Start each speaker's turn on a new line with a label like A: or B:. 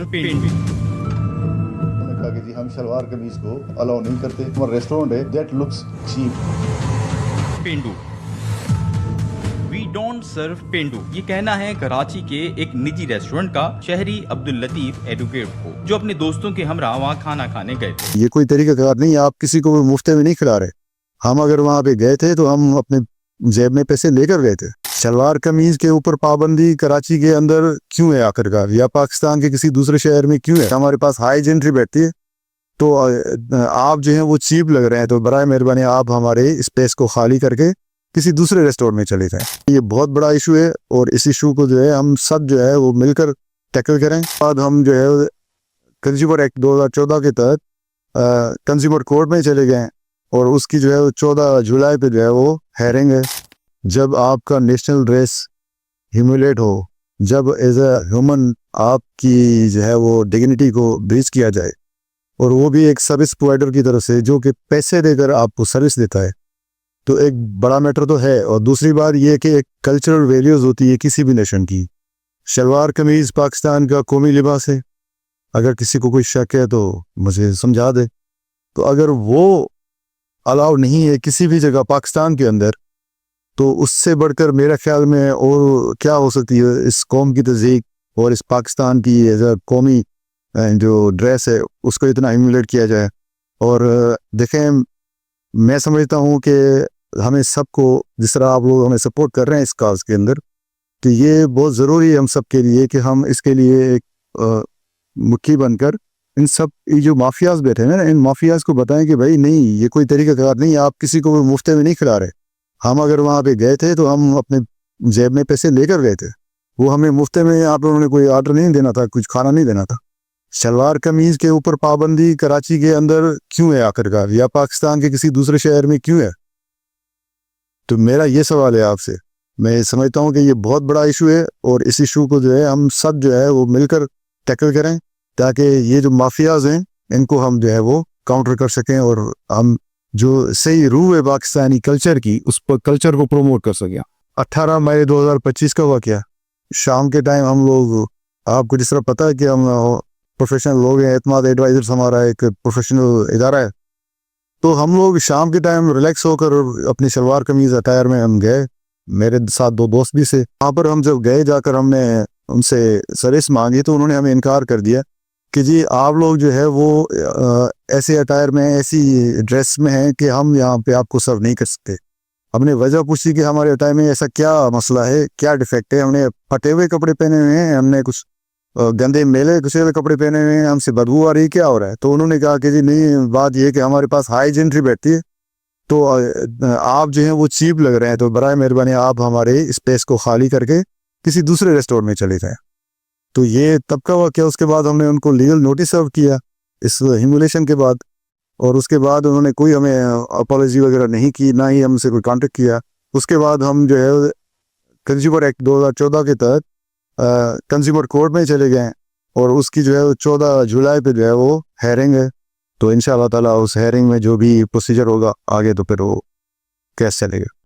A: انہوں نے کہا کہ جی ہم شلوار قمیض کو الاؤ نہیں کرتے. ہمارا ریسٹورینٹ ہے دیٹ لکس چیپ.
B: پینڈو وی ڈونٹ سرو پینڈو، یہ کہنا ہے کراچی کے ایک نجی ریسٹورنٹ کا شہری عبداللطیف ایڈوکیٹ کو، جو اپنے دوستوں کے ہمراہ وہاں کھانا کھانے گئے تھے.
C: یہ کوئی طریقہ کار نہیں، آپ کسی کو مفت میں نہیں کھلا رہے. ہم اگر وہاں پہ گئے تھے تو ہم اپنے جیب میں پیسے لے کر گئے تھے. شلوار قمیض کے اوپر پابندی کراچی کے اندر کیوں ہے آخر کار، یا پاکستان کے کسی دوسرے شہر میں کیوں ہے؟ ہمارے پاس ہائی جنٹری بیٹھتی ہے تو آپ جو ہیں وہ چیپ لگ رہے ہیں، تو برائے مہربانی آپ ہمارے اسپیس کو خالی کر کے کسی دوسرے ریسٹورینٹ میں چلے جائیں. یہ بہت بڑا ایشو ہے اور اس ایشو کو جو ہے ہم سب جو ہے وہ مل کر ٹیکل کریں. بعد ہم جو ہے کنزیومر ایکٹ 2014 کے تحت کنزیومر کورٹ میں چلے گئے اور اس کی جو ہے 14 جولائی پہ جو ہے وہ ہیرنگ ہے. جب آپ کا نیشنل ڈریس ہیوملیٹ ہو، جب ایز اے ہیومن آپ کی جو ہے وہ ڈگنیٹی کو بریچ کیا جائے، اور وہ بھی ایک سروس پرووائڈر کی طرف سے جو کہ پیسے دے کر آپ کو سروس دیتا ہے، تو ایک بڑا میٹر تو ہے. اور دوسری بات یہ کہ ایک کلچرل ویلیوز ہوتی ہے کسی بھی نیشن کی. شلوار قمیض پاکستان کا قومی لباس ہے، اگر کسی کو کوئی شک ہے تو مجھے سمجھا دے. تو اگر وہ الاؤ نہیں ہے کسی بھی جگہ پاکستان کے اندر، تو اس سے بڑھ کر میرا خیال میں اور کیا ہو سکتی ہے اس قوم کی تہذیب اور اس پاکستان کی ایز اے قومی جو ڈریس ہے اس کو اتنا ہیوملیٹ کیا جائے. اور دیکھیں، میں سمجھتا ہوں کہ ہمیں سب کو، جس طرح آپ لوگ ہمیں سپورٹ کر رہے ہیں اس کاز کے اندر، کہ یہ بہت ضروری ہے ہم سب کے لیے کہ ہم اس کے لیے ایک مکھی بن کر ان سب یہ جو مافیاز بیٹھے ہیں نا، ان مافیاز کو بتائیں کہ بھائی نہیں، یہ کوئی طریقہ کار نہیں، آپ کسی کو مفت میں نہیں کھلا رہے. ہم اگر وہاں پہ گئے تھے تو ہم اپنے جیب میں پیسے لے کر گئے تھے. وہ ہمیں مفت میں آپ لوگوں نے کوئی آرڈر نہیں دینا تھا، کچھ کھانا نہیں دینا تھا. شلوار قمیض کے اوپر پابندی کراچی کے اندر کیوں ہے آخر کار، یا پاکستان کے کسی دوسرے شہر میں کیوں ہے؟ تو میرا یہ سوال ہے آپ سے. میں سمجھتا ہوں کہ یہ بہت بڑا ایشو ہے اور اس ایشو کو جو ہے ہم سب جو ہے وہ مل کر ٹیکل کریں، تاکہ یہ جو مافیاز ہیں ان کو ہم جو ہے وہ کاؤنٹر کر سکیں، اور ہم جو صحیح روح ہے پاکستانی کلچر کی، اس پر کلچر کو پروموٹ کر سکیں. 18 مئی 2025 کا واقعہ شام کے ٹائم ہم لوگ، آپ کو جس طرح پتہ ہے کہ ہم پروفیشنل لوگ ہیں، اعتماد ایڈوائزرز ہمارا ایک پروفیشنل ادارہ ہے، تو ہم لوگ شام کے ٹائم ریلیکس ہو کر اپنی شلوار قمیض اٹائر میں ہم گئے. میرے ساتھ 2 دوست بھی سے. وہاں پر ہم جب گئے، جا کر ہم نے ان سے سروس مانگی تو انہوں نے ہمیں انکار کر دیا کہ جی آپ لوگ جو ہے وہ ایسے اٹائر میں، ایسی ڈریس میں ہیں کہ ہم یہاں پہ آپ کو سرو نہیں کر سکتے. ہم نے وجہ پوچھی کہ ہمارے اٹائر میں ایسا کیا مسئلہ ہے، کیا ڈیفیکٹ ہے. ہم نے پھٹے ہوئے کپڑے پہنے ہوئے ہیں، ہم نے کچھ گندے میلے گھسے ہوئے کپڑے پہنے ہوئے ہیں، ہم سے بدبو آ رہی ہے، کیا ہو رہا ہے؟ تو انہوں نے کہا کہ جی نہیں، بات یہ کہ ہمارے پاس ہائی جنٹری بیٹھتی ہے تو آپ جو ہیں وہ چیپ لگ رہے ہیں، تو برائے مہربانی آپ ہمارے اسپیس کو خالی کر کے کسی دوسرے ریسٹورینٹ میں چلے جائیں. تو یہ تب کا واقعہ. اس کے بعد ہم نے ان کو لیگل نوٹس سرو کیا اس ہیمولیشن کے بعد، اور اس کے بعد انہوں نے کوئی ہمیں اپالوجی وغیرہ نہیں کی، نہ ہی ہم سے کوئی کانٹیکٹ کیا. اس کے بعد ہم جو ہے کنزیومر ایکٹ 2014 کے تحت کنزیومر کورٹ میں چلے گئے، اور اس کی جو ہے 14 جولائی پہ جو ہے وہ ہیرنگ ہے. تو انشاءاللہ تعالیٰ اس ہیرنگ میں جو بھی پروسیجر ہوگا آگے، تو پھر وہ کیس چلے گا.